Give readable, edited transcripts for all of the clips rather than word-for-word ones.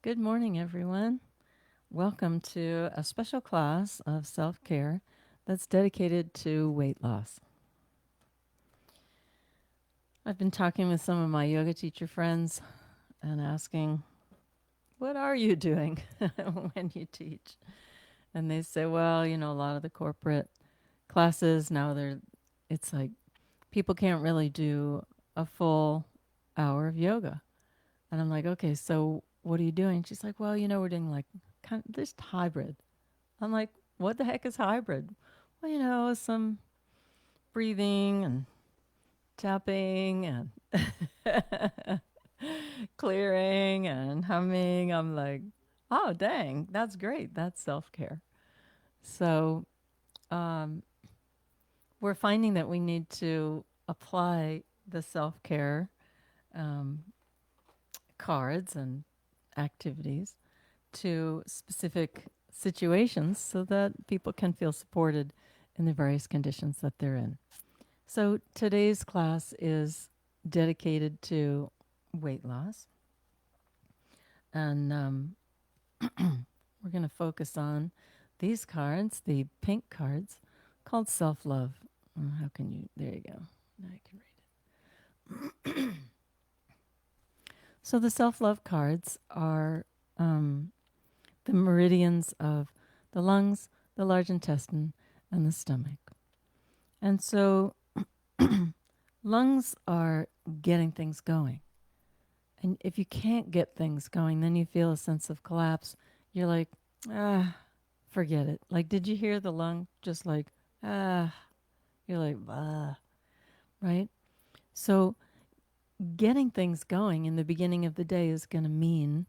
Good morning, everyone. Welcome to a special class of self care that's dedicated to weight loss. I've been talking with some of my yoga teacher friends and asking, what are you doing when you teach? And they say, well, a lot of the corporate classes now it's like people can't really do a full hour of yoga. And I'm like, okay, so what are you doing? She's like, well, we're doing like kind of this hybrid. I'm like, what the heck is hybrid? Well, some breathing and tapping and clearing and humming. I'm like, oh, dang, that's great. That's self care. So um, we're finding that we need to apply the self care um, cards and activities to specific situations so that people can feel supported in the various conditions that they're in. So today's class is dedicated to weight loss, and we're going to focus on these cards, the pink cards, called self love. How can you? There you go. Now I can read it. So the self love cards are the meridians of the lungs, the large intestine, and the stomach. And so lungs are getting things going. And if you can't get things going, then you feel a sense of collapse. You're like, forget it. Like, did you hear the lung just like, ah, you're like, ah, right? So, getting things going in the beginning of the day is going to mean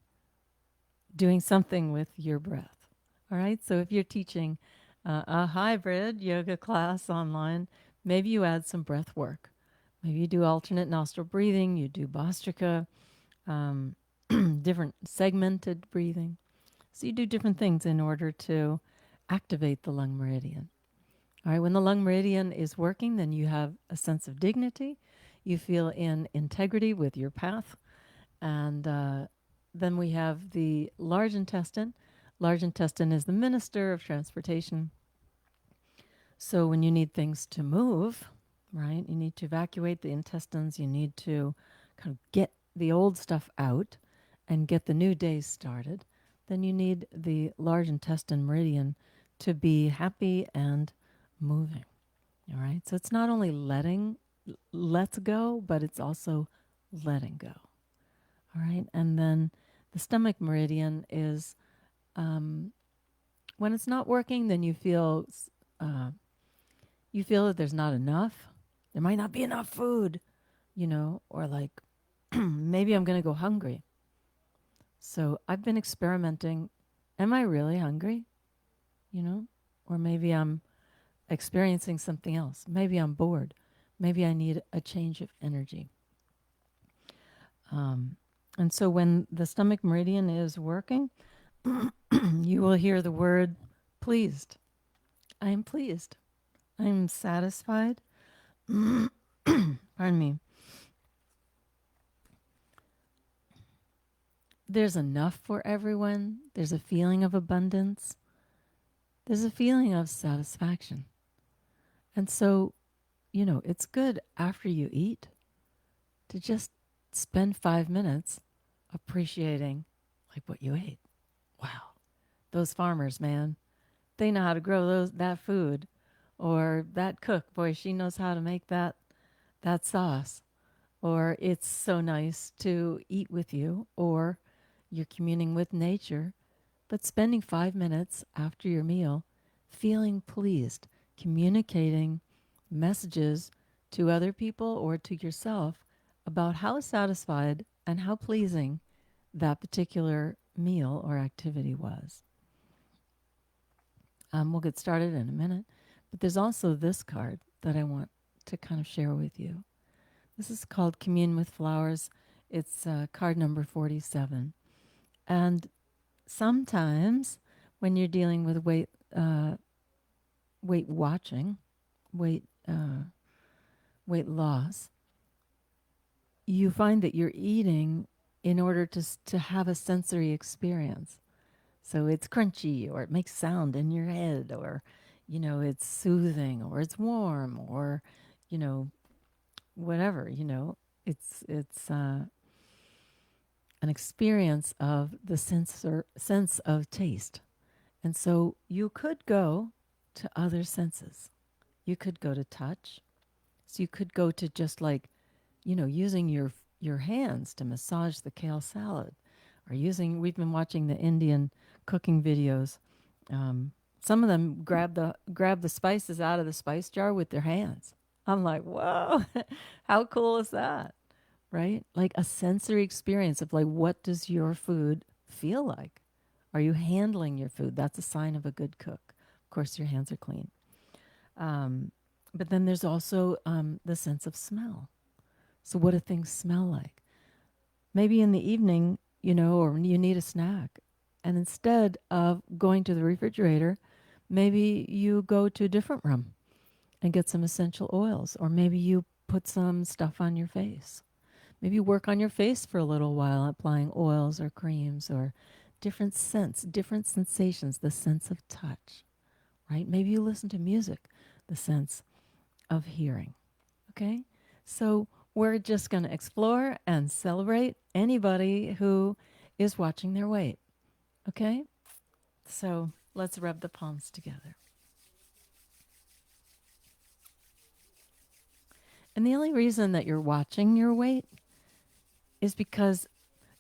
doing something with your breath. All right. So, if you're teaching a hybrid yoga class online, maybe you add some breath work. Maybe you do alternate nostril breathing, you do Bhastrika, um, different segmented breathing. So you do different things in order to activate the lung meridian. All right, when the lung meridian is working, then you have a sense of dignity. You feel in integrity with your path. And then we have the large intestine. Large intestine is the minister of transportation. So when you need things to move, right, you need to evacuate the intestines, you need to kind of get the old stuff out and get the new day started, then you need the large intestine meridian to be happy and moving. All right. So it's not only let's go, but it's also letting go. All right. And then the stomach meridian is when it's not working, then uh, you feel that there's not enough. There might not be enough food, or like maybe I'm going to go hungry. So I've been experimenting. Am I really hungry? You know, or maybe I'm experiencing something else. Maybe I'm bored. Maybe I need a change of energy. Um, and so when the stomach meridian is working, you will hear the word pleased. I am pleased. I am satisfied. Pardon me. There's enough for everyone. There's a feeling of abundance. There's a feeling of satisfaction. And so, it's good after you eat to just spend 5 minutes appreciating like what you ate. Wow. Those farmers, man, they know how to grow that food. Or that cook, boy, she knows how to make that sauce. Or it's so nice to eat with you. Or you're communing with nature. But spending 5 minutes after your meal feeling pleased, communicating messages to other people or to yourself about how satisfied and how pleasing that particular meal or activity was. We'll get started in a minute, but there's also this card that I want to kind of share with you. This is called Commune with Flowers. It's card number 47. And sometimes when you're dealing with weight watching, weight weight loss, you find that you're eating in order to have a sensory experience. So it's crunchy, or it makes sound in your head, or, it's soothing, or it's warm, or, you know, whatever, it's an experience of the sense of taste. And so you could go to other senses. You could go to touch. So you could go to just like, using your hands to massage the kale salad, or we've been watching the Indian cooking videos. Um, some of them grab the spices out of the spice jar with their hands. I'm like, whoa, how cool is that? Right? Like a sensory experience of like, what does your food feel like? Are you handling your food? That's a sign of a good cook. Of course, your hands are clean. Um, but then there's also the sense of smell. So, what do things smell like? Maybe in the evening, or you need a snack. And instead of going to the refrigerator, maybe you go to a different room and get some essential oils. Or maybe you put some stuff on your face. Maybe work on your face for a little while, applying oils or creams or different scents, different sensations, the sense of touch, right? Maybe you listen to music, the sense of hearing. Okay? So we're just going to explore and celebrate anybody who is watching their weight. Okay? So let's rub the palms together. And the only reason that you're watching your weight is because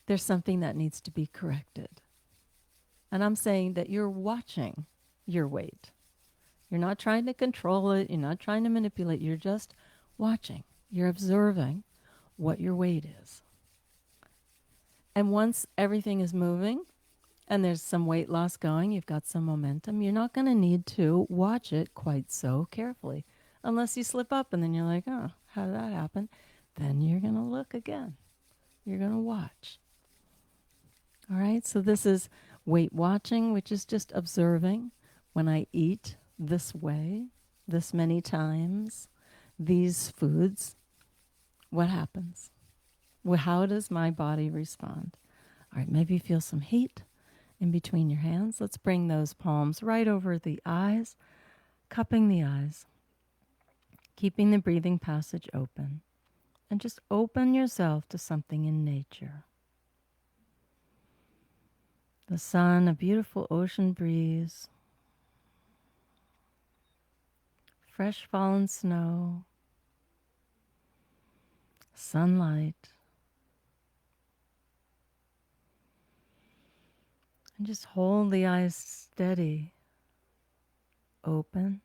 there's something that needs to be corrected. And I'm saying that you're watching your weight. You're not trying to control it. You're not trying to manipulate. You're just watching. You're observing what your weight is. And once everything is moving and there's some weight loss going, you've got some momentum, you're not going to need to watch it quite so carefully. Unless you slip up and then you're like, oh, how did that happen? Then you're going to look again. You're going to watch. All right, so this is weight watching, which is just observing when I eat this way, this many times, these foods, what happens? Well, how does my body respond? All right, maybe you feel some heat in between your hands. Let's bring those palms right over the eyes, cupping the eyes, keeping the breathing passage open, and just open yourself to something in nature. The sun, a beautiful ocean breeze, fresh fallen snow, sunlight, and just hold the eyes steady, open.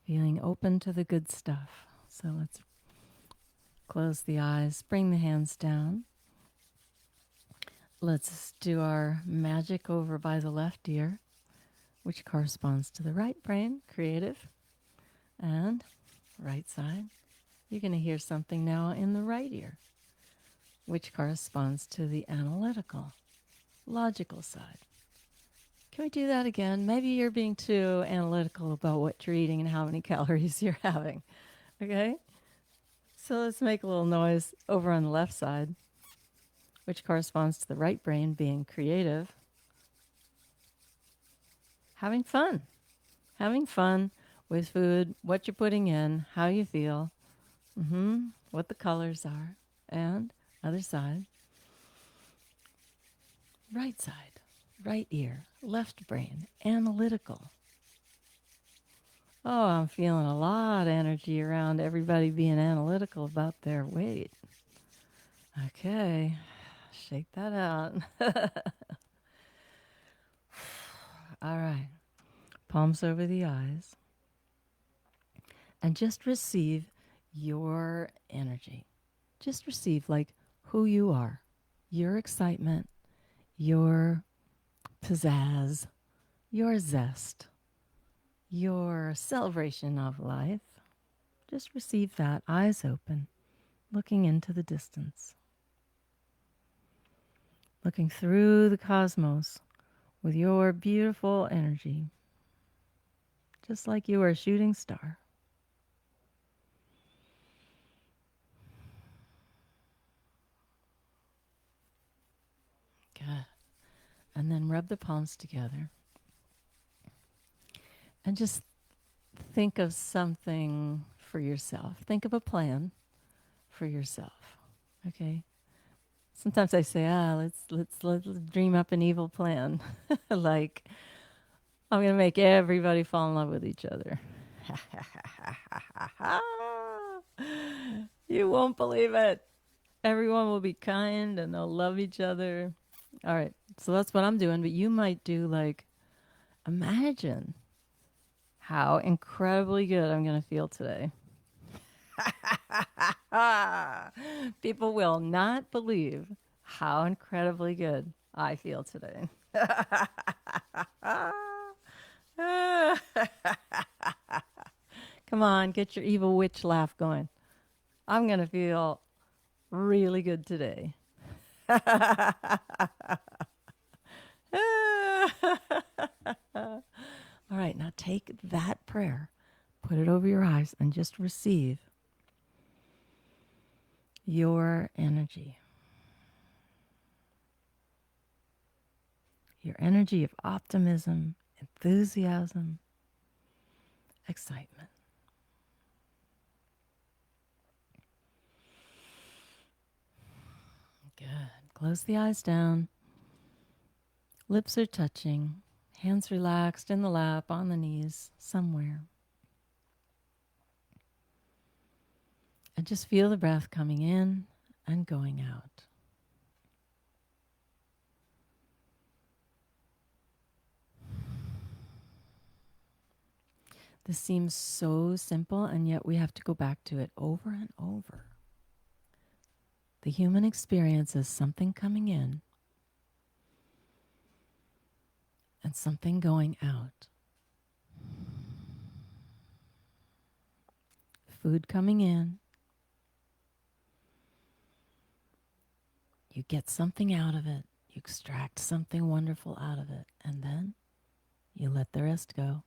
Feeling open to the good stuff. So let's close the eyes, bring the hands down. Let's do our magic over by the left ear, which corresponds to the right brain, creative, and right side. You're going to hear something now in the right ear, which corresponds to the analytical, logical side. Can we do that again? Maybe you're being too analytical about what you're eating and how many calories you're having. Okay? So let's make a little noise over on the left side, which corresponds to the right brain being creative, having fun. Having fun with food, what you're putting in, how you feel, what the colors are, and other side, right side, right ear, left brain, analytical. Oh, I'm feeling a lot of energy around everybody being analytical about their weight. Okay, shake that out. All right, palms over the eyes, and just receive your energy. Just receive like who you are, your excitement, your pizzazz, your zest, your celebration of life. Just receive that, eyes open, looking into the distance, looking through the cosmos with your beautiful energy, just like you are a shooting star. And then rub the palms together. And just think of something for yourself. Think of a plan for yourself. Okay? Sometimes I say, let's dream up an evil plan. Like, I'm going to make everybody fall in love with each other. You won't believe it. Everyone will be kind and they'll love each other. All right. So that's what I'm doing. But you might do like, imagine how incredibly good I'm going to feel today. People will not believe how incredibly good I feel today. Come on, get your evil witch laugh going. I'm going to feel really good today. All right, now take that prayer, put it over your eyes, and just receive your energy. Your energy of optimism, enthusiasm, excitement. Good. Close the eyes down. Lips are touching. Hands relaxed in the lap, on the knees, somewhere. And just feel the breath coming in and going out. This seems so simple, and yet we have to go back to it over and over. The human experience is something coming in and something going out. Food coming in. You get something out of it. You extract something wonderful out of it. And then you let the rest go.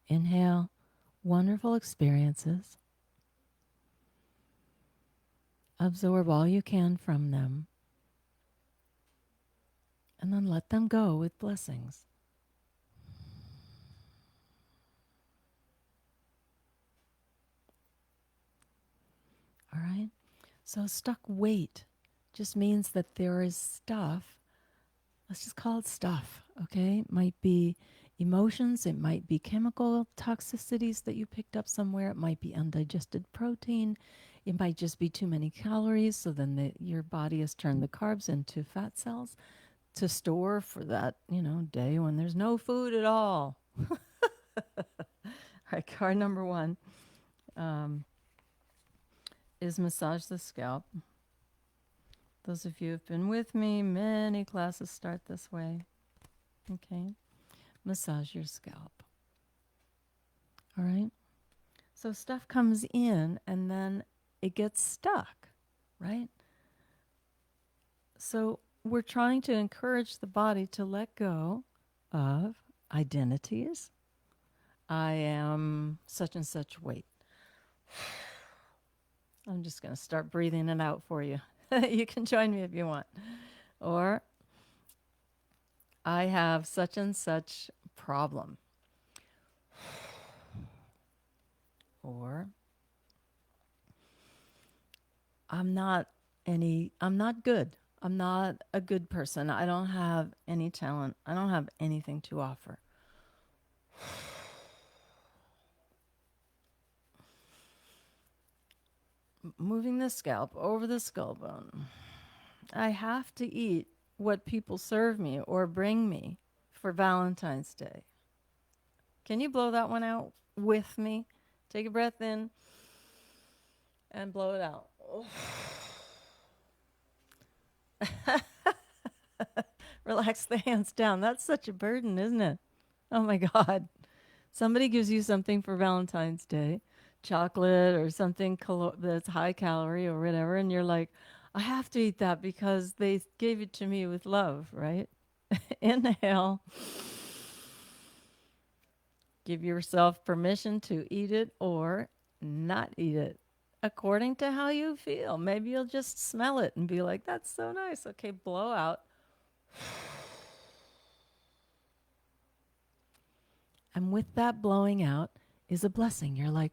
Inhale wonderful experiences. Absorb all you can from them. And then let them go with blessings. All right? So stuck weight just means that there is stuff. Let's just call it stuff, okay? It might be emotions. It might be chemical toxicities that you picked up somewhere. It might be undigested protein. It might just be too many calories. So then your body has turned the carbs into fat cells to store for that, day when there's no food at all. All right, card number 1 is massage the scalp. Those of you who have been with me, many classes start this way. Okay, massage your scalp. All right, so stuff comes in and then it gets stuck, right? So we're trying to encourage the body to let go of identities. I am such and such weight. I'm just going to start breathing it out for you. You can join me if you want. Or I have such and such problem. Or I'm not good. I'm not a good person. I don't have any talent. I don't have anything to offer. Moving the scalp over the skull bone. I have to eat what people serve me or bring me for Valentine's Day. Can you blow that one out with me? Take a breath in and blow it out. Relax the hands down. That's such a burden, isn't it? Oh my God. Somebody gives you something for Valentine's Day, chocolate or something that's high calorie or whatever, and you're like, I have to eat that because they gave it to me with love, right? Inhale. Give yourself permission to eat it or not eat it. according to how you feel. Maybe you'll just smell it and be like, that's so nice. Okay, blow out. And with that blowing out is a blessing. You're like,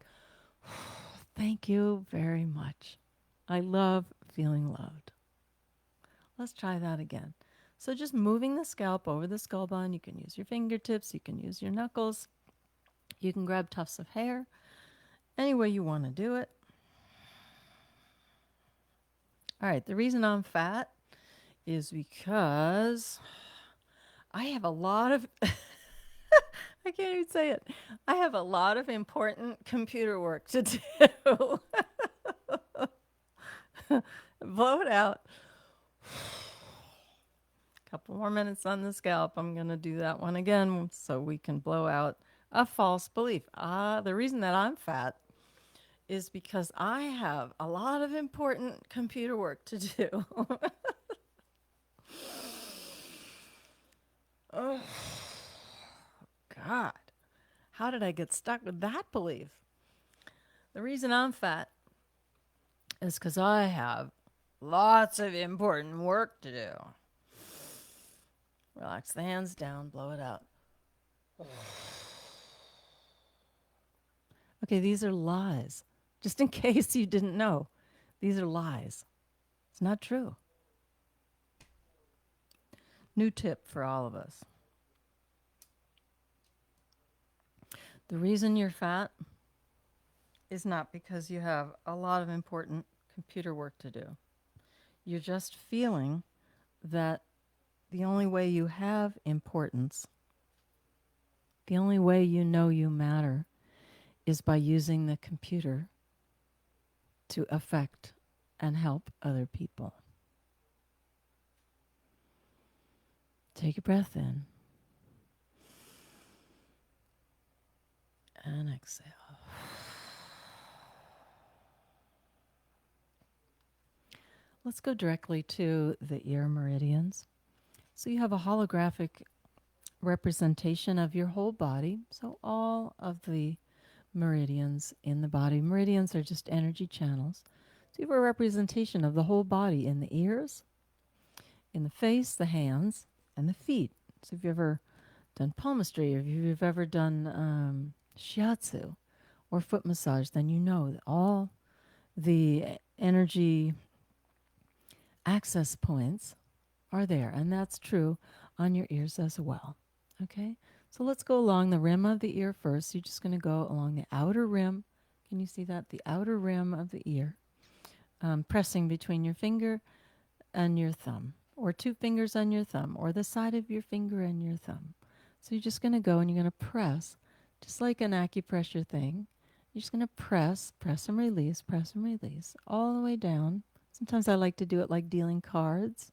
thank you very much. I love feeling loved. Let's try that again. So just moving the scalp over the skull bone. You can use your fingertips. You can use your knuckles. You can grab tufts of hair. Any way you want to do it. All right. The reason I'm fat is because I have a lot of, I can't even say it. I have a lot of important computer work to do. Blow it out. Couple more minutes on the scalp. I'm going to do that one again so we can blow out a false belief. The reason that I'm fat is because I have a lot of important computer work to do. Oh, God. How did I get stuck with that belief? The reason I'm fat is because I have lots of important work to do. Relax the hands down, blow it out. Okay, these are lies. Just in case you didn't know, these are lies. It's not true. New tip for all of us. The reason you're fat is not because you have a lot of important computer work to do. You're just feeling that the only way you have importance, the only way you know you matter, is by using the computer to affect and help other people. Take a breath in and exhale. Let's go directly to the ear meridians. So you have a holographic representation of your whole body. So all of the meridians in the body. Meridians are just energy channels. So you have a representation of the whole body in the ears, in the face, the hands, and the feet. So if you've ever done palmistry, or if you've ever done shiatsu or foot massage, then you know that all the energy access points are there. And that's true on your ears as well. Okay? So let's go along the rim of the ear first. You're just going to go along the outer rim. Can you see that? The outer rim of the ear. Pressing between your finger and your thumb, or two fingers on your thumb, or the side of your finger and your thumb. So you're just going to go and you're going to press, just like an acupressure thing. You're just going to press and release, all the way down. Sometimes I like to do it like dealing cards,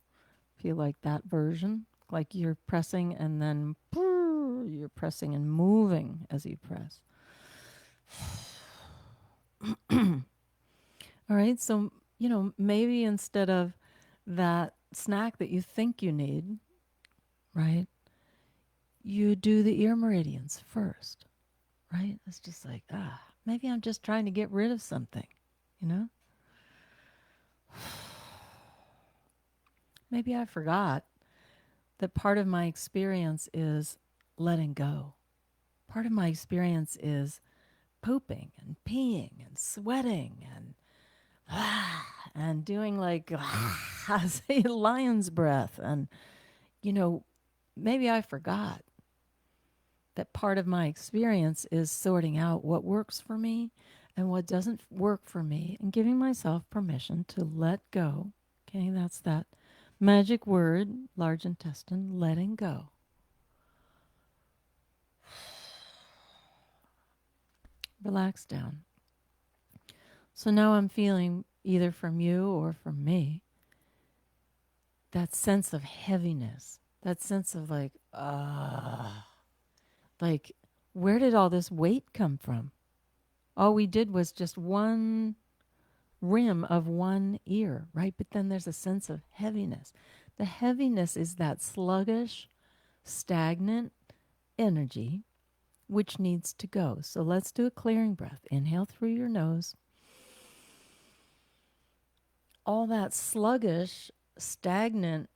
if you like that version. Like you're pressing and then you're pressing and moving as you press. All right, so, maybe instead of that snack that you think you need, right, you do the ear meridians first, right? It's just like, maybe I'm just trying to get rid of something, you know? Maybe I forgot that part of my experience is letting go. Part of my experience is pooping and peeing and sweating and doing like say lion's breath. And, maybe I forgot that part of my experience is sorting out what works for me and what doesn't work for me and giving myself permission to let go. Okay, that's that magic word, large intestine, letting go. Relax down. So now I'm feeling, either from you or from me, that sense of heaviness, that sense of like, where did all this weight come from? All we did was just one rim of one ear, right? But then there's a sense of heaviness. The heaviness is that sluggish, stagnant energy which needs to go. So let's do a clearing breath. Inhale through your nose. all that sluggish, stagnant,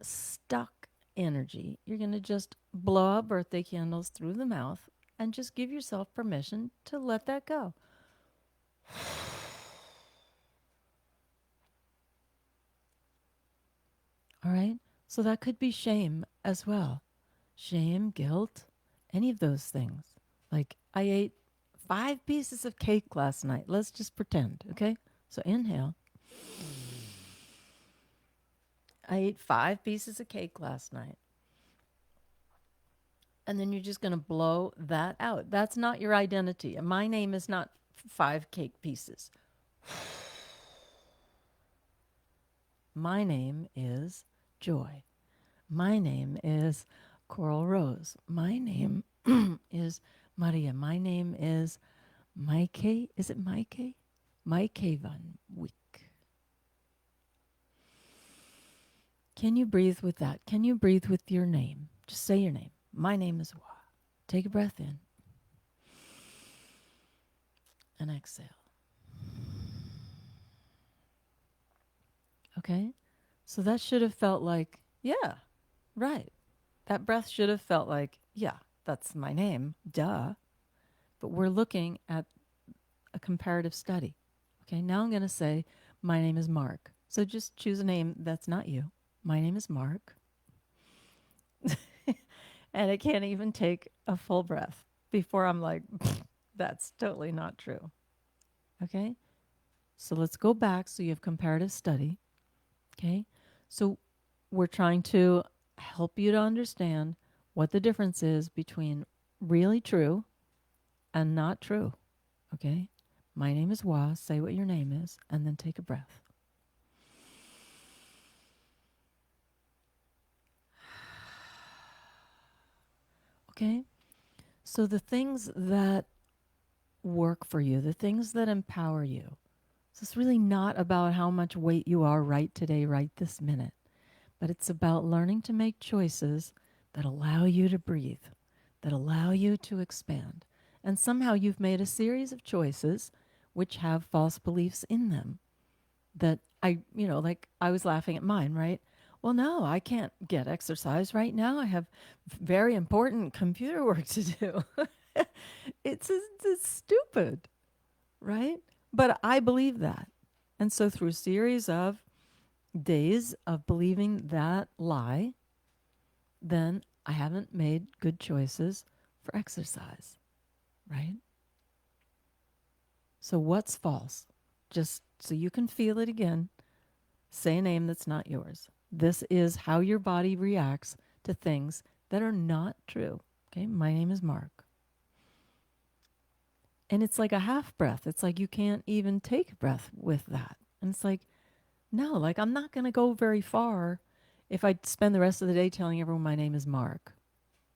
stuck energy, you're going to just blow out birthday candles through the mouth and just give yourself permission to let that go. All right? So that could be shame as well. Shame, guilt, any of those things. Like, I ate 5 pieces of cake last night. Let's just pretend, okay? So inhale. I ate 5 pieces of cake last night. And then you're just going to blow that out. That's not your identity. My name is not 5 cake pieces. My name is Joy. My name is Coral Rose. My name is Maria. My name is Maike. Is it Maike? Maike van Wyk. Can you breathe with that? Can you breathe with your name? Just say your name. My name is Wah. Take a breath in and exhale. Okay? So that should have felt like, yeah, right. That breath should have felt like, yeah, that's my name. Duh. But we're looking at a comparative study. Okay, now I'm going to say, my name is Mark. So just choose a name that's not you. My name is Mark. And I can't even take a full breath before I'm like, that's totally not true. Okay, so let's go back so you have comparative study. Okay, so we're trying to help you to understand what the difference is between really true and not true. Okay, my name is Wah. Say what your name is, and then take a breath. Okay, so the things that work for you, the things that empower you. So it's really not about how much weight you are right today, right this minute, but it's about learning to make choices that allow you to breathe, that allow you to expand. And somehow you've made a series of choices which have false beliefs in them that like I was laughing at mine, right? Well, no, I can't get exercise right now. I have very important computer work to do. It's stupid, right? But I believe that. And so through a series of days of believing that lie, then I haven't made good choices for exercise, right? So what's false? Just so you can feel it again, say a name that's not yours. This is how your body reacts to things that are not true. Okay, my name is Mark. And it's like a half breath. It's like you can't even take a breath with that. And it's like, no, like I'm not going to go very far if I spend the rest of the day telling everyone my name is Mark.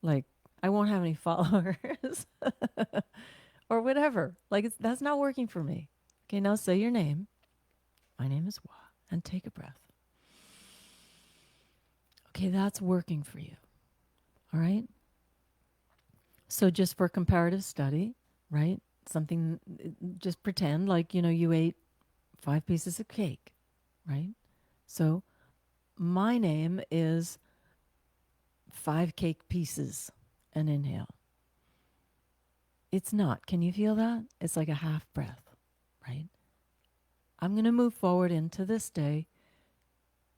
Like, I won't have any followers or whatever. Like, that's not working for me. Okay, now say your name. My name is Wah. And take a breath. Okay, that's working for you. All right? So, just for comparative study, right? Something, just pretend like, you ate 5 pieces of cake, right? So, my name is 5 cake pieces, and inhale. It's not. Can you feel that? It's like a half breath, right? I'm going to move forward into this day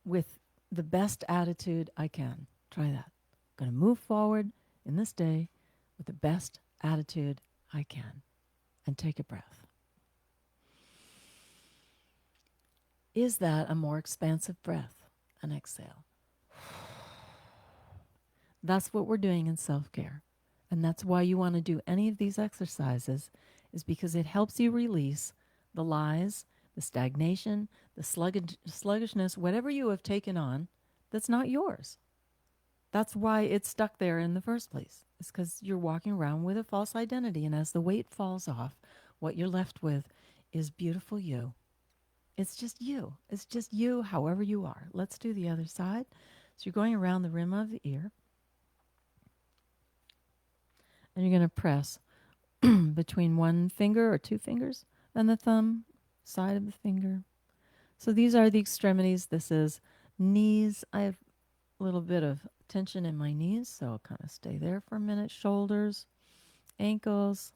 with the best attitude I can. Try that. I'm going to move forward in this day with the best attitude I can. And take a breath. Is that a more expansive breath? And exhale. That's what we're doing in self-care. And that's why you want to do any of these exercises, is because it helps you release the lies, the stagnation, the sluggishness, whatever you have taken on that's not yours. That's why it's stuck there in the first place. It's because you're walking around with a false identity. And as the weight falls off, what you're left with is beautiful you. It's just you. It's just you, however you are. Let's do the other side. So you're going around the rim of the ear. And you're going to press between one finger or two fingers and the thumb, side of the finger, So these are the extremities. This is knees. I have a little bit of tension in my knees, so I'll kind of stay there for a minute. Shoulders, ankles,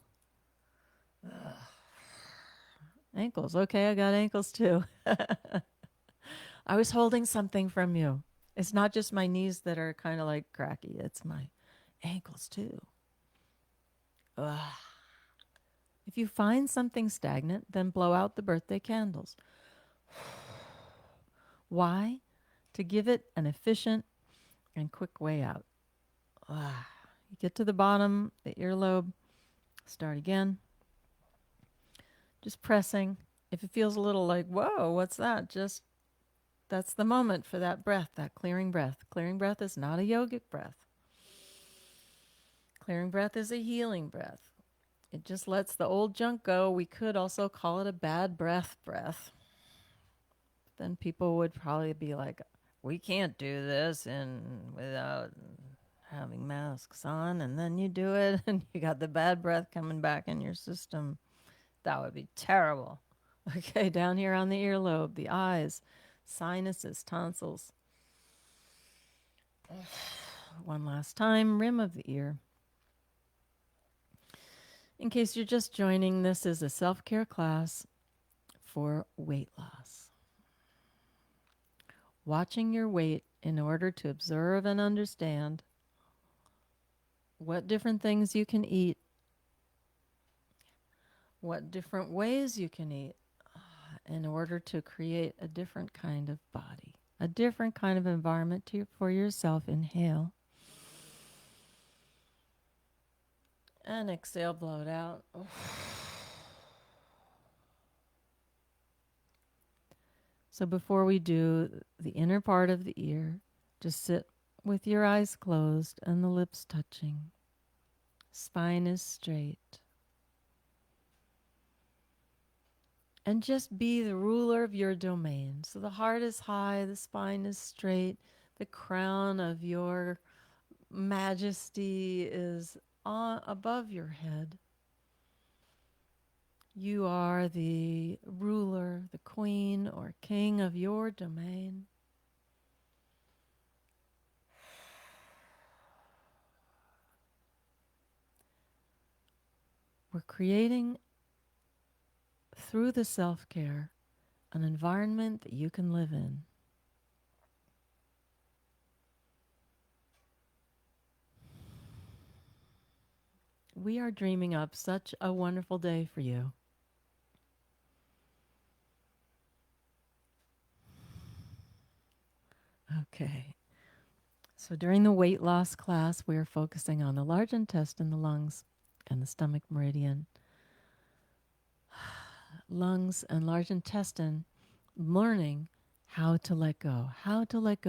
ankles. Okay, I got ankles too. I was holding something from you. It's not just my knees that are kind of like cracky, it's my ankles too. Ugh. If you find something stagnant, then blow out the birthday candles. Why? To give it an efficient and quick way out. Ugh. You get to the bottom, the earlobe, start again. Just pressing. If it feels a little like, whoa, what's that? Just that's the moment for that breath, that clearing breath. Clearing breath is not a yogic breath. Clearing breath is a healing breath. It just lets the old junk go. We could also call it a bad breath. Then people would probably be like, we can't do this and without having masks on, and then you do it and you got the bad breath coming back in your system. That would be terrible. Okay, down here on the earlobe, the eyes, sinuses, tonsils. One last time, rim of the ear. In case you're just joining, this is a self-care class for weight loss. Watching your weight in order to observe and understand what different things you can eat, what different ways you can eat in order to create a different kind of body, a different kind of environment for yourself. Inhale. And exhale, blow it out. So before we do the inner part of the ear, just sit with your eyes closed and the lips touching. Spine is straight. And just be the ruler of your domain. So the heart is high, the spine is straight, the crown of your majesty is above your head. You are the ruler, the queen or king of your domain. We're creating, through the self-care, an environment that you can live in. We are dreaming up such a wonderful day for you. Okay. So during the weight loss class, we are focusing on the large intestine, the lungs, and the stomach meridian. Lungs and large intestine, learning how to let go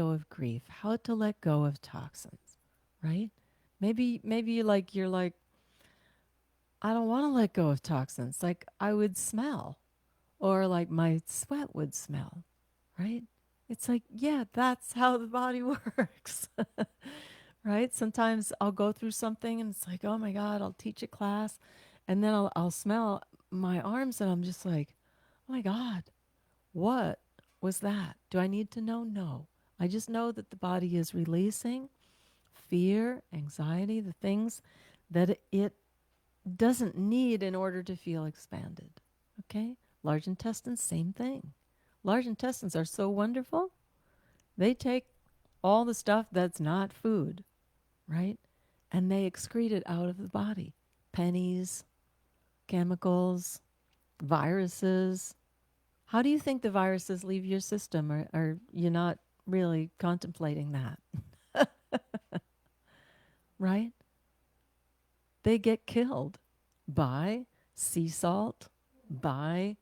of grief, how to let go of toxins, right? Maybe you're like, I don't want to let go of toxins. Like I would smell, or like my sweat would smell, right? It's like, yeah, that's how the body works, right? Sometimes I'll go through something and it's like, oh my God, I'll teach a class and then I'll smell my arms and I'm just like, oh my God, what was that? Do I need to know? No. I just know that the body is releasing fear, anxiety, the things that it doesn't need in order to feel expanded. Okay? Large intestines, same thing. Large intestines are so wonderful. They take all the stuff that's not food, right? And they excrete it out of the body. Pennies, chemicals, viruses. How do you think the viruses leave your system? Or are you not really contemplating that? Right? They get killed by sea salt, by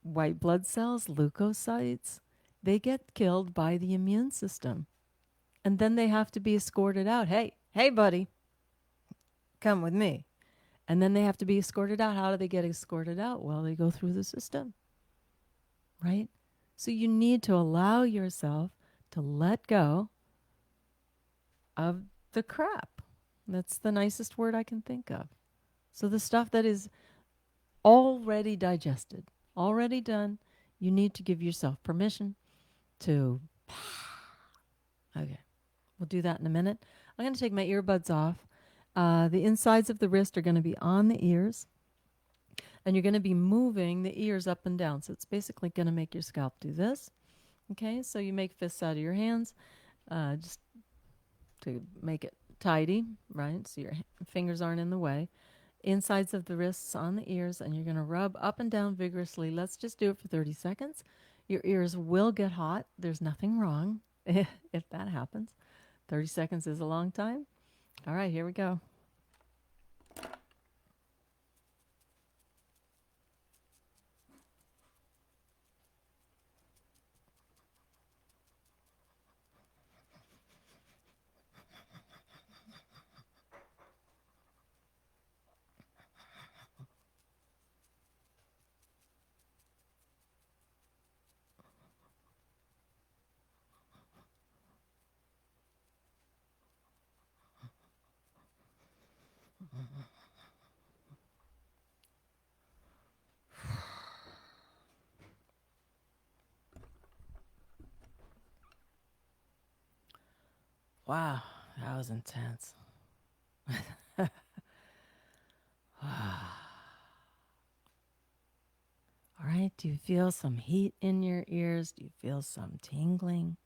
white blood cells, leukocytes. They get killed by the immune system. And then they have to be escorted out. Hey, buddy, come with me. And then they have to be escorted out. How do they get escorted out? Well, they go through the system, right? So you need to allow yourself to let go of the crap. That's the nicest word I can think of. So the stuff that is already digested, already done, You need to give yourself permission to, okay, we'll do that in a minute. I'm going to take my earbuds off. The insides of the wrist are going to be on the ears, and you're going to be moving the ears up and down. So it's basically going to make your scalp do this. Okay, so you make fists out of your hands just to make it tidy, right? So your fingers aren't in the way. Insides of the wrists on the ears, and you're going to rub up and down vigorously. Let's just do it for 30 seconds. Your ears will get hot. There's nothing wrong if that happens. 30 seconds is a long time. All right, here we go. Wow, that was intense. All right, do you feel some heat in your ears? Do you feel some tingling?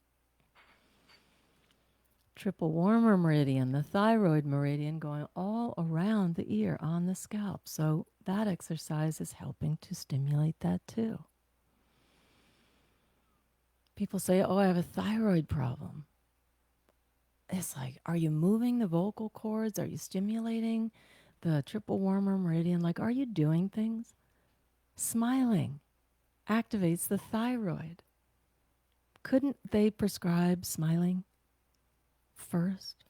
Triple warmer meridian, the thyroid meridian going all around the ear on the scalp. So that exercise is helping to stimulate that too. People say, oh, I have a thyroid problem. It's like, are you moving the vocal cords? Are you stimulating the triple warmer meridian? Like, are you doing things? Smiling activates the thyroid. Couldn't they prescribe smiling first?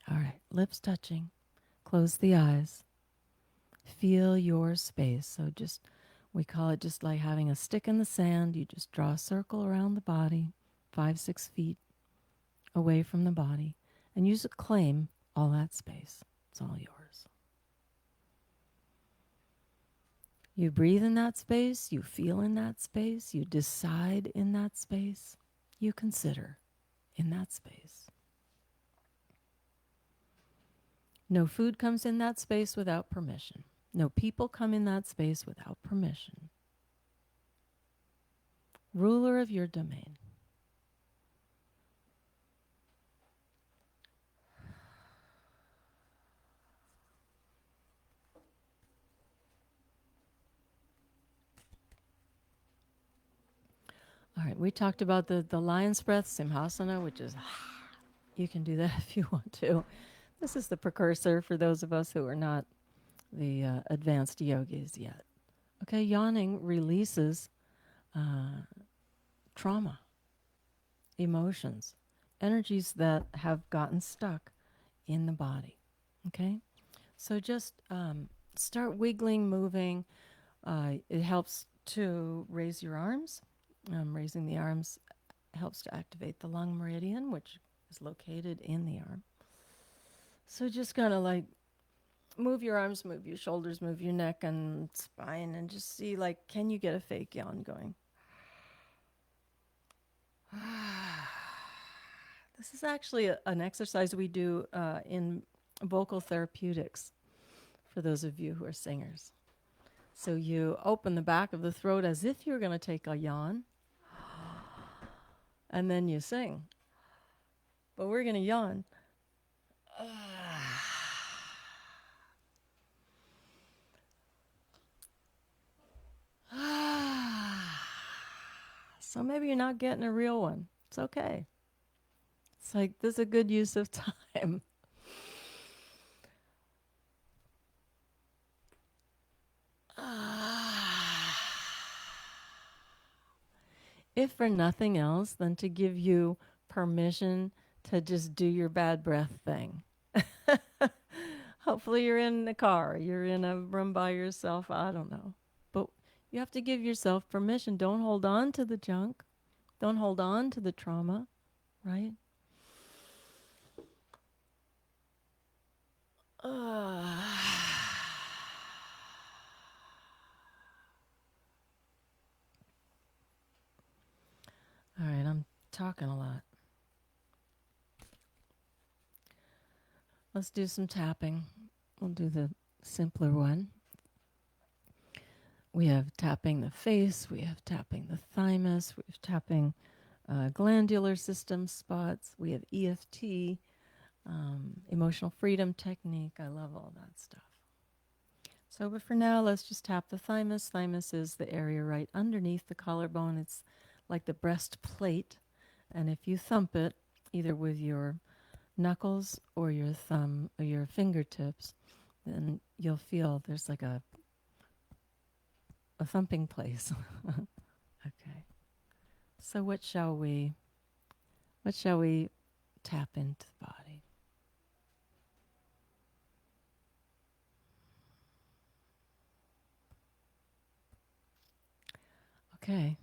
All right, lips touching. Close the eyes. Feel your space. So just, we call it just like having a stick in the sand. You just draw a circle around the body, 5-6 feet away from the body, and you just claim all that space. It's all yours. You breathe in that space, you feel in that space, you decide in that space, you consider in that space. No food comes in that space without permission. No people come in that space without permission. Ruler of your domain. All right, we talked about the lion's breath, Simhasana, which is, you can do that if you want to. This is the precursor for those of us who are not the advanced yogis yet. Okay, yawning releases trauma, emotions, energies that have gotten stuck in the body. Okay, so just start wiggling, moving. It helps to raise your arms. Raising the arms helps to activate the lung meridian, which is located in the arm. So just kind of like move your arms, move your shoulders, move your neck and spine, and just see, like, can you get a fake yawn going? This is actually an exercise we do in vocal therapeutics for those of you who are singers. So you open the back of the throat as if you're going to take a yawn, and then you sing. But we're going to yawn. So maybe you're not getting a real one. It's okay. It's like, this is a good use of time. If for nothing else than to give you permission to just do your bad breath thing. Hopefully you're in the car, you're in a room by yourself, I don't know. But you have to give yourself permission. Don't hold on to the junk. Don't hold on to the trauma, right? talking a lot. Let's do some tapping. We'll do the simpler one. We have tapping the face, we have tapping the thymus, we have tapping glandular system spots, we have EFT, emotional freedom technique. I love all that stuff. So, but for now, let's just tap the thymus. Thymus is the area right underneath the collarbone. It's like the breastplate. And if you thump it, either with your knuckles or your thumb or your fingertips, then you'll feel there's like a thumping place. Okay. So what shall we tap into the body? Okay.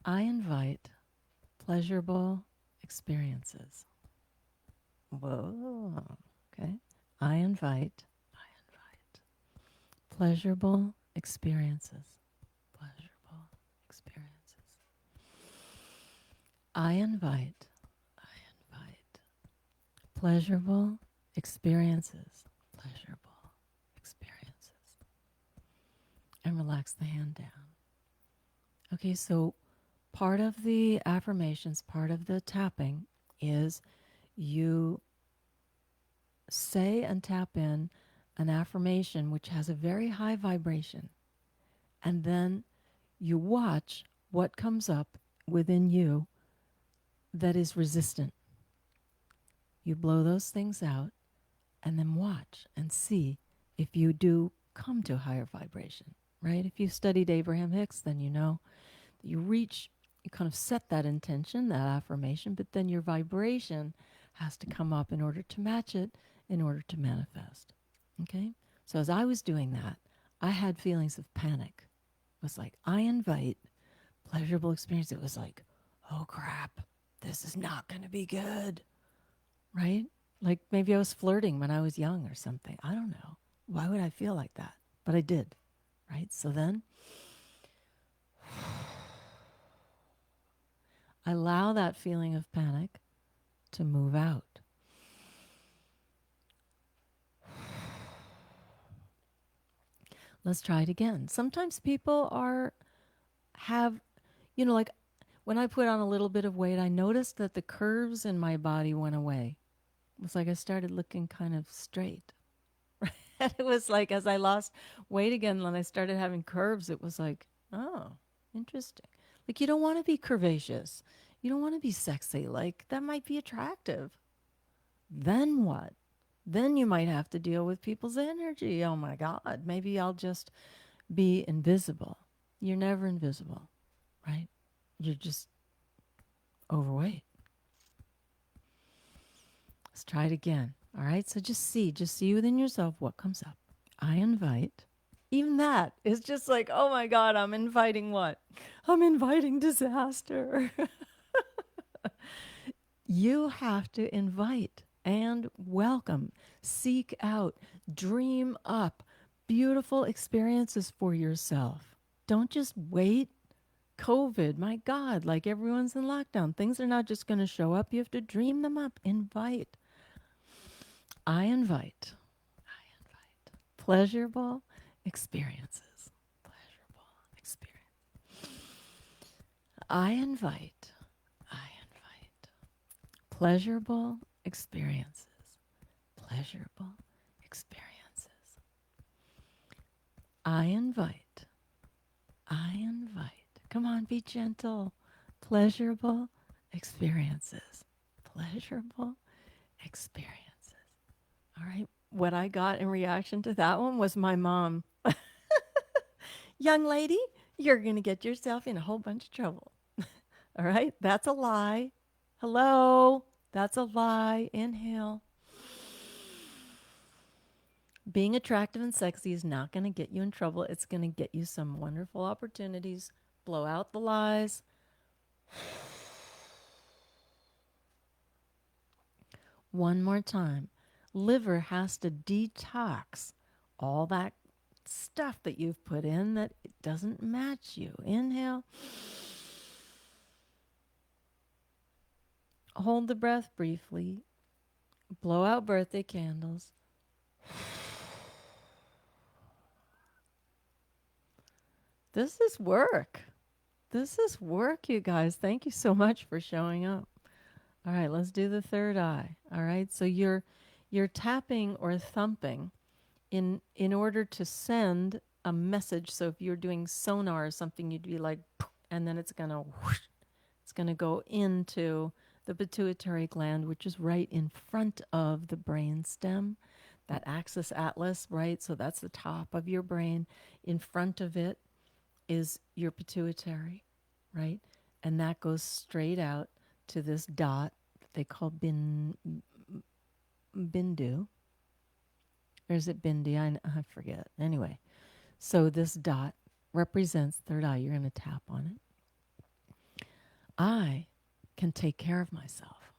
I invite pleasurable experiences. Whoa. Okay. I invite pleasurable experiences. Pleasurable experiences. I invite pleasurable experiences. Pleasurable experiences. And relax the hand down. Okay, so part of the affirmations, part of the tapping is you say and tap in an affirmation which has a very high vibration. And then you watch what comes up within you that is resistant. You blow those things out and then watch and see if you do come to a higher vibration, right? If you've studied Abraham Hicks, then you know that you kind of set that intention, that affirmation, but then your vibration has to come up in order to match it, in order to manifest. Okay? So as I was doing that, I had feelings of panic. It was like, I invite pleasurable experience. It was like, oh crap, this is not going to be good, right? Like maybe I was flirting when I was young or something. I don't know. Why would I feel like that? But I did, right? So then I allow that feeling of panic to move out. Let's try it again. Sometimes people have, like when I put on a little bit of weight, I noticed that the curves in my body went away. It was like I started looking kind of straight. And it was like as I lost weight again, when I started having curves, it was like, oh, interesting. Like you don't want to be curvaceous. You don't want to be sexy. Like that might be attractive. Then what? Then you might have to deal with people's energy. Oh my God, maybe I'll just be invisible. You're never invisible, right? You're just overweight. Let's try it again. All right. So just see within yourself what comes up. I invite. Even that is just like, oh my God, I'm inviting what? I'm inviting disaster. You have to invite and welcome, seek out, dream up beautiful experiences for yourself. Don't just wait. COVID, my God, like everyone's in lockdown. Things are not just going to show up. You have to dream them up. Invite. I invite pleasurable experiences. Pleasurable experience. I invite pleasurable experiences. Pleasurable experiences. I invite. Come on, be gentle. Pleasurable experiences. Pleasurable experiences. All right. What I got in reaction to that one was my mom. Young lady, you're going to get yourself in a whole bunch of trouble. All right. That's a lie. Hello. That's a lie. Inhale. Being attractive and sexy is not going to get you in trouble. It's going to get you some wonderful opportunities. Blow out the lies. One more time. Liver has to detox all that stuff that you've put in that it doesn't match you. Inhale. Hold the breath briefly. Blow out birthday candles. This is work. This is work, you guys. Thank you so much for showing up. All right, let's do the third eye. All right, so you're tapping or thumping in order to send a message. So if you're doing sonar or something, you'd be like, and then it's gonna go into the pituitary gland, which is right in front of the brain stem, that axis atlas, right? So that's the top of your brain. In front of it is your pituitary, right? And that goes straight out to this dot that they call bindu. Or is it bindi? I forget. Anyway, so this dot represents third eye. You're going to tap on it. I can take care of myself.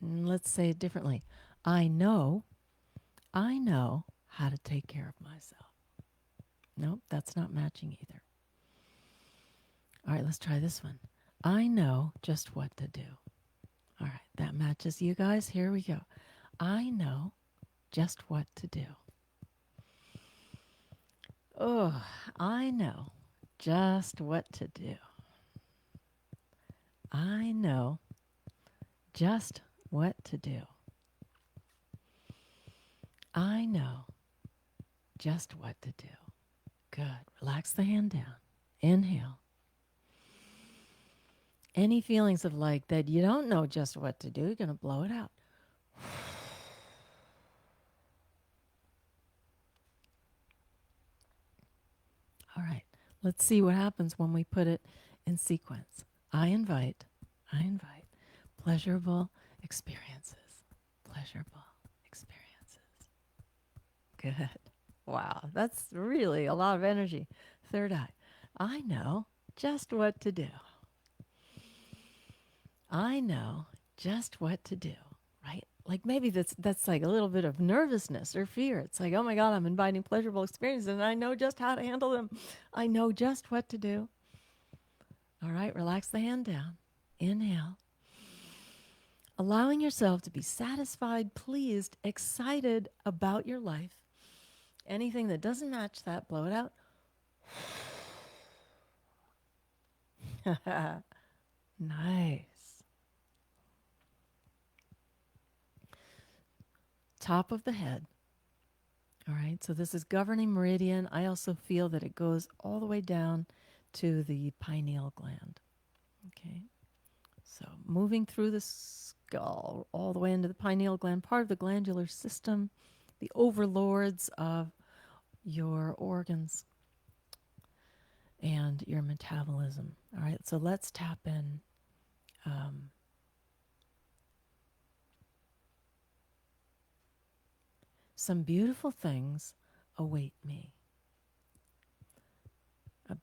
Let's say it differently. I know how to take care of myself. Nope, that's not matching either. All right, let's try this one. I know just what to do. All right, that matches you guys. Here we go. I know just what to do. Oh, I know just what to do. I know just what to do. I know just what to do. Good. Relax the hand down. Inhale. Any feelings of like that you don't know just what to do, you're going to blow it out. All right. Let's see what happens when we put it in sequence. I invite pleasurable experiences. Pleasurable experiences. Good. Wow, that's really a lot of energy. Third eye. I know just what to do. I know just what to do, right? Like maybe that's like a little bit of nervousness or fear. It's like, oh my God, I'm inviting pleasurable experiences and I know just how to handle them. I know just what to do. All right, relax the hand down. Inhale. Allowing yourself to be satisfied, pleased, excited about your life. Anything that doesn't match that, blow it out. Nice. Top of the head. All right, so this is governing meridian. I also feel that it goes all the way down to the pineal gland. Okay, so moving through the skull all the way into the pineal gland, part of the glandular system, the overlords of your organs and your metabolism. All right, so let's tap in. Some beautiful things await me. All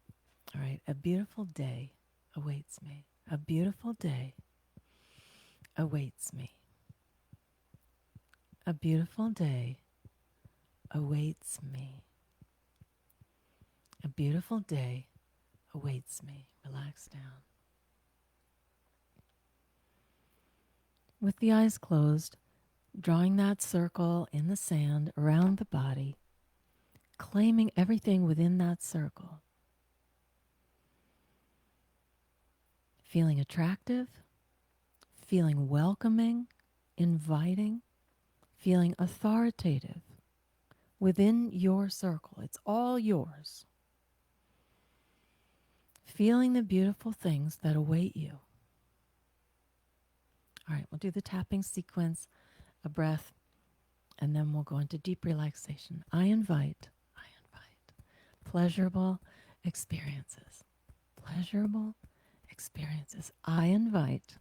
right, a beautiful day awaits me. A beautiful day awaits me. A beautiful day awaits me. A beautiful day awaits me. Relax down. With the eyes closed, drawing that circle in the sand around the body, claiming everything within that circle. Feeling attractive, feeling welcoming, inviting, feeling authoritative within your circle. It's all yours. Feeling the beautiful things that await you. All right, we'll do the tapping sequence, a breath, and then we'll go into deep relaxation. I invite pleasurable experiences. Pleasurable experiences. I invite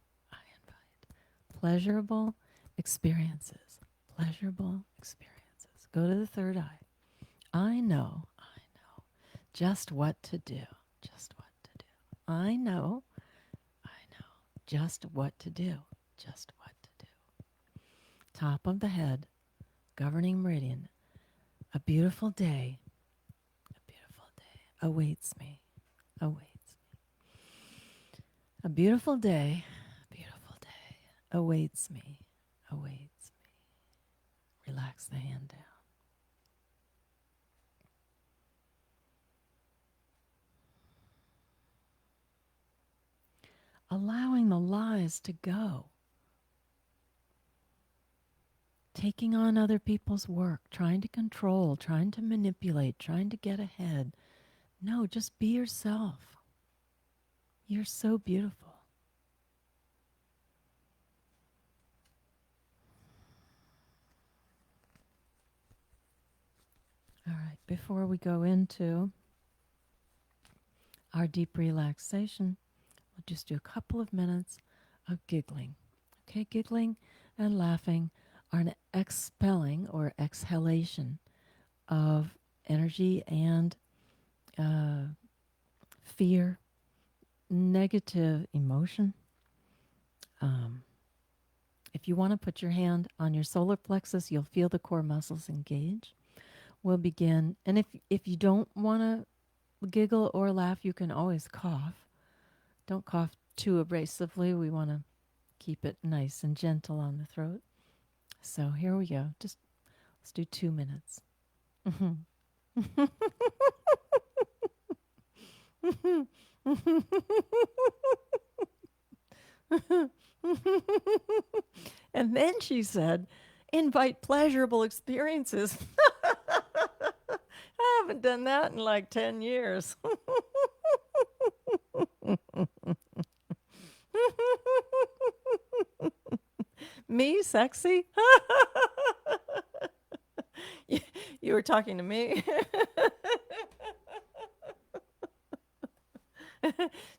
pleasurable experiences. Pleasurable experiences. Go to the third eye. I know just what to do. Just what to do. I know just what to do. Just what to do. Top of the head, governing meridian. A beautiful day awaits me. Awaits me. A beautiful day awaits me, awaits me. Relax the hand down. Allowing the lies to go. Taking on other people's work, trying to control, trying to manipulate, trying to get ahead. No, just be yourself. You're so beautiful. All right, before we go into our deep relaxation, we'll just do a couple of minutes of giggling. Okay, giggling and laughing are an expelling or exhalation of energy and fear, negative emotion. If you want to put your hand on your solar plexus, you'll feel the core muscles engage. We'll begin, and if you don't want to giggle or laugh, you can always cough. Don't cough too abrasively. We want to keep it nice and gentle on the throat. So here we go. Just let's do 2 minutes. And then she said, invite pleasurable experiences. I haven't done that in like 10 years. Me, sexy? You were talking to me?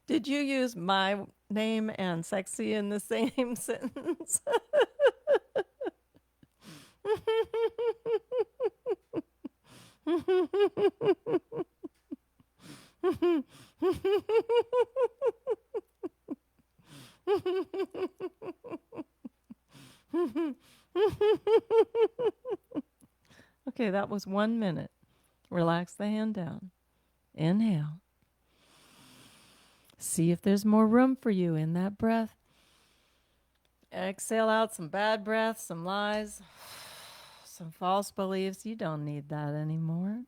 Did you use my name and sexy in the same sentence? Okay, that was 1 minute. Relax the hand down. Inhale. See if there's more room for you in that breath. Exhale out some bad breath, some lies, some false beliefs. You don't need that anymore.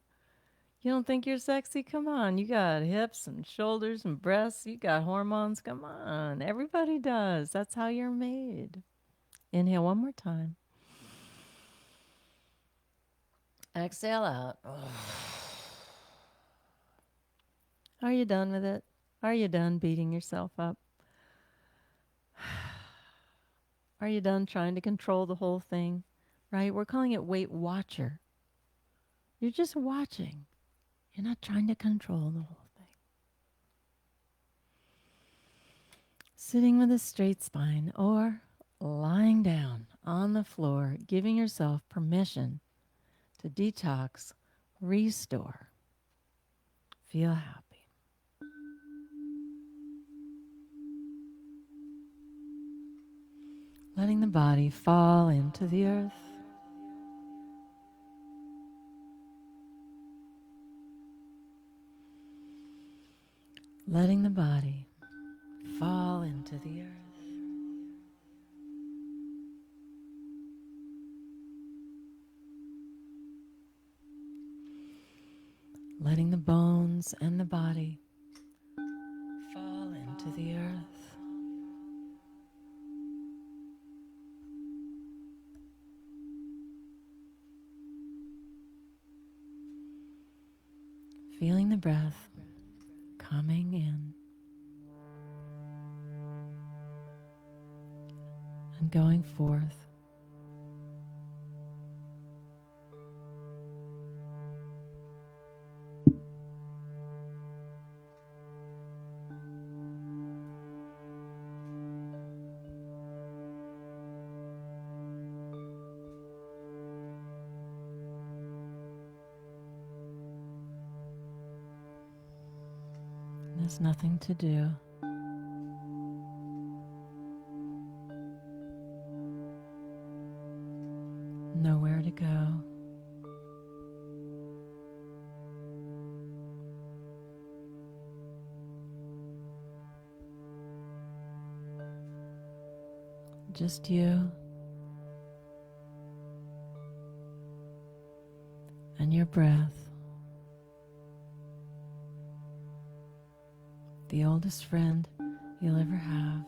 You don't think you're sexy? Come on. You got hips and shoulders and breasts. You got hormones. Come on. Everybody does. That's how you're made. Inhale one more time. Exhale out. Are you done with it? Are you done beating yourself up? Are you done trying to control the whole thing? Right? We're calling it Weight Watcher. You're just watching. You're not trying to control the whole thing. Sitting with a straight spine or lying down on the floor, giving yourself permission to detox, restore, feel happy. Letting the body fall into the earth. Letting the body fall into the earth. Letting the bones and the body fall into the earth. Feeling the breath coming in and going forth. There's nothing to do. Nowhere to go. Just you and your breath, the oldest friend you'll ever have.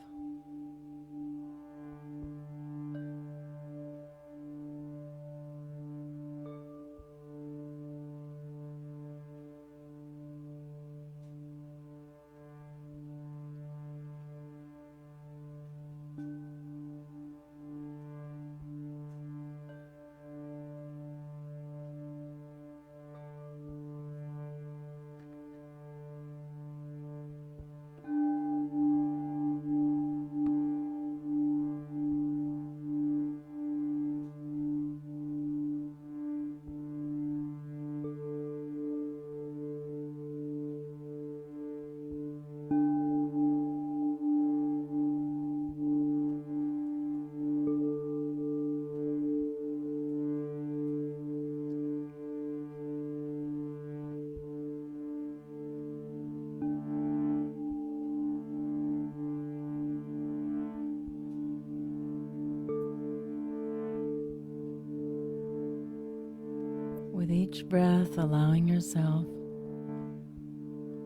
With each breath, allowing yourself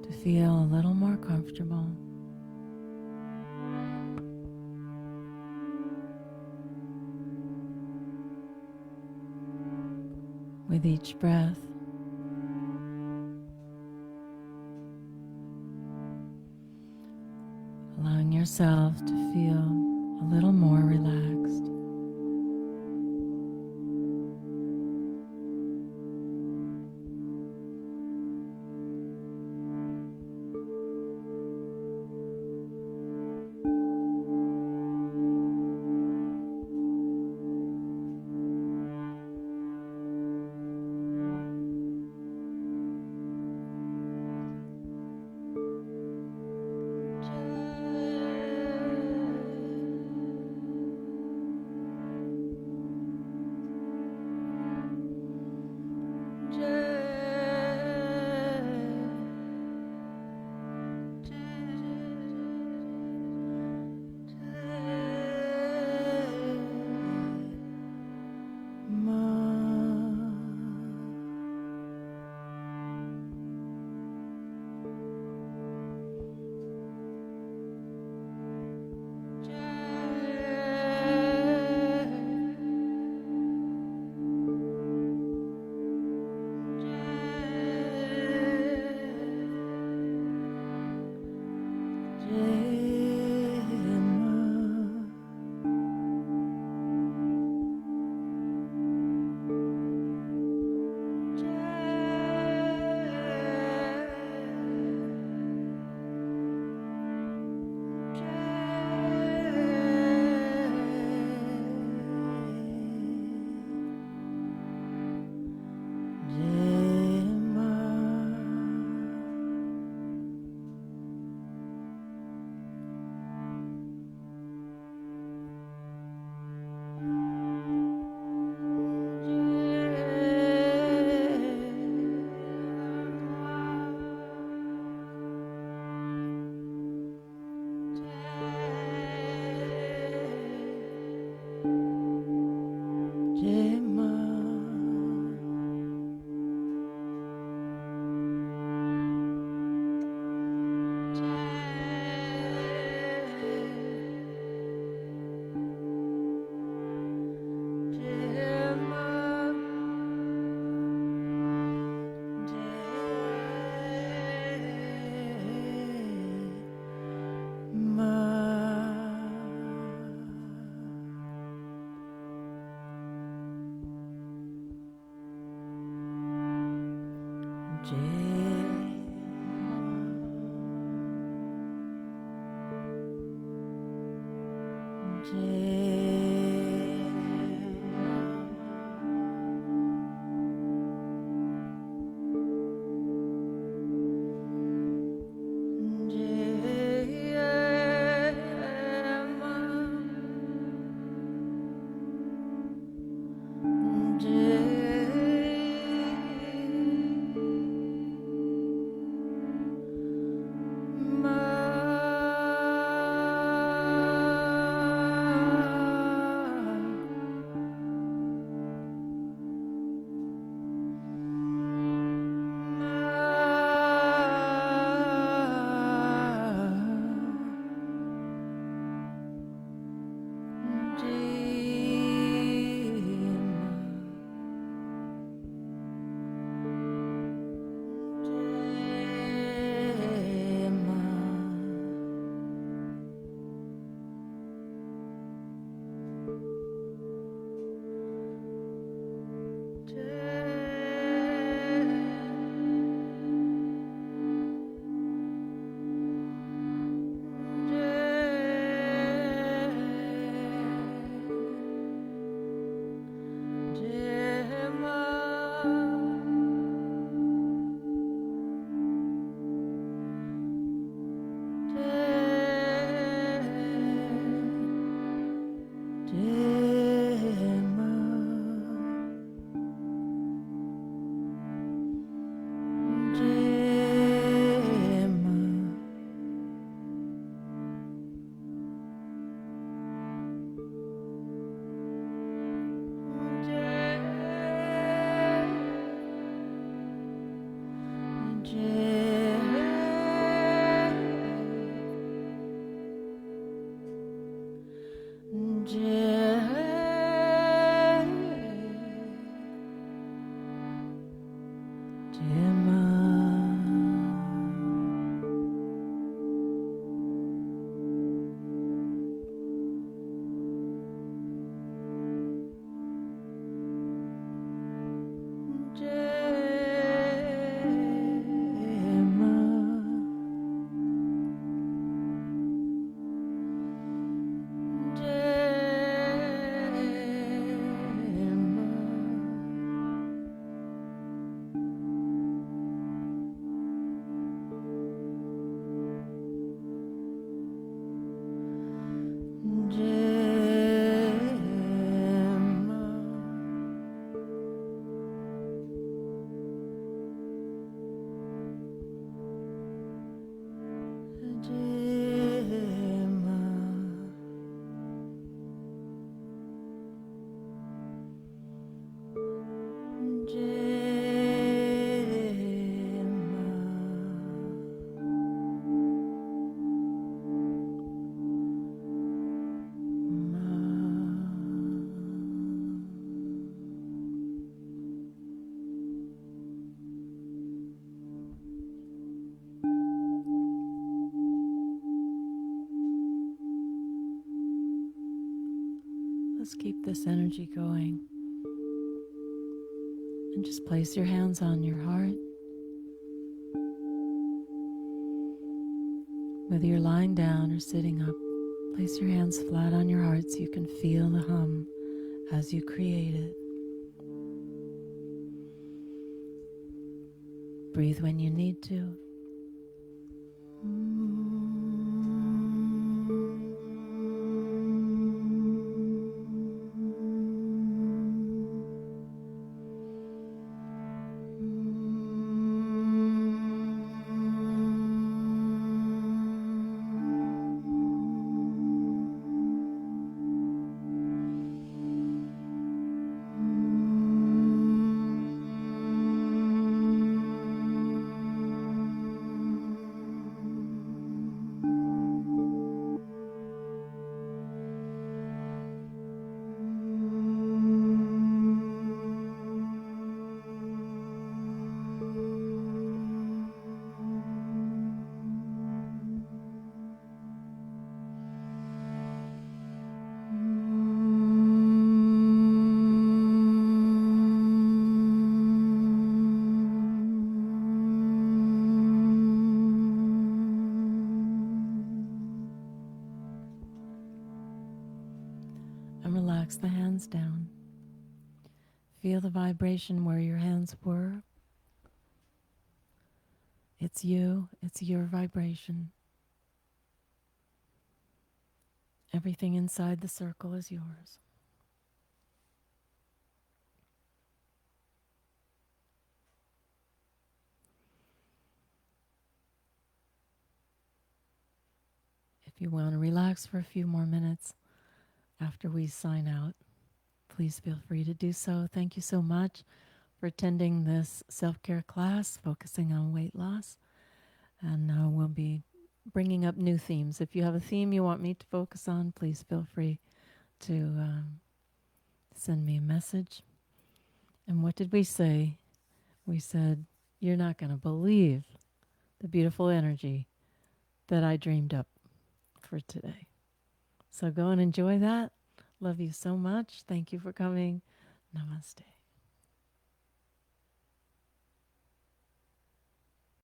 to feel a little more comfortable. With each breath, allowing yourself to feel a little more relaxed. Just keep this energy going. And just place your hands on your heart. Whether you're lying down or sitting up, place your hands flat on your heart so you can feel the hum as you create it. Breathe when you need to. And relax the hands down. Feel the vibration where your hands were. It's you, it's your vibration. Everything inside the circle is yours. If you want to relax for a few more minutes after we sign out, please feel free to do so. Thank you so much for attending this self-care class focusing on weight loss. And we'll be bringing up new themes. If you have a theme you want me to focus on, please feel free to send me a message. And what did we say? We said, you're not going to believe the beautiful energy that I dreamed up for today. So go and enjoy that. Love you so much. Thank you for coming. Namaste.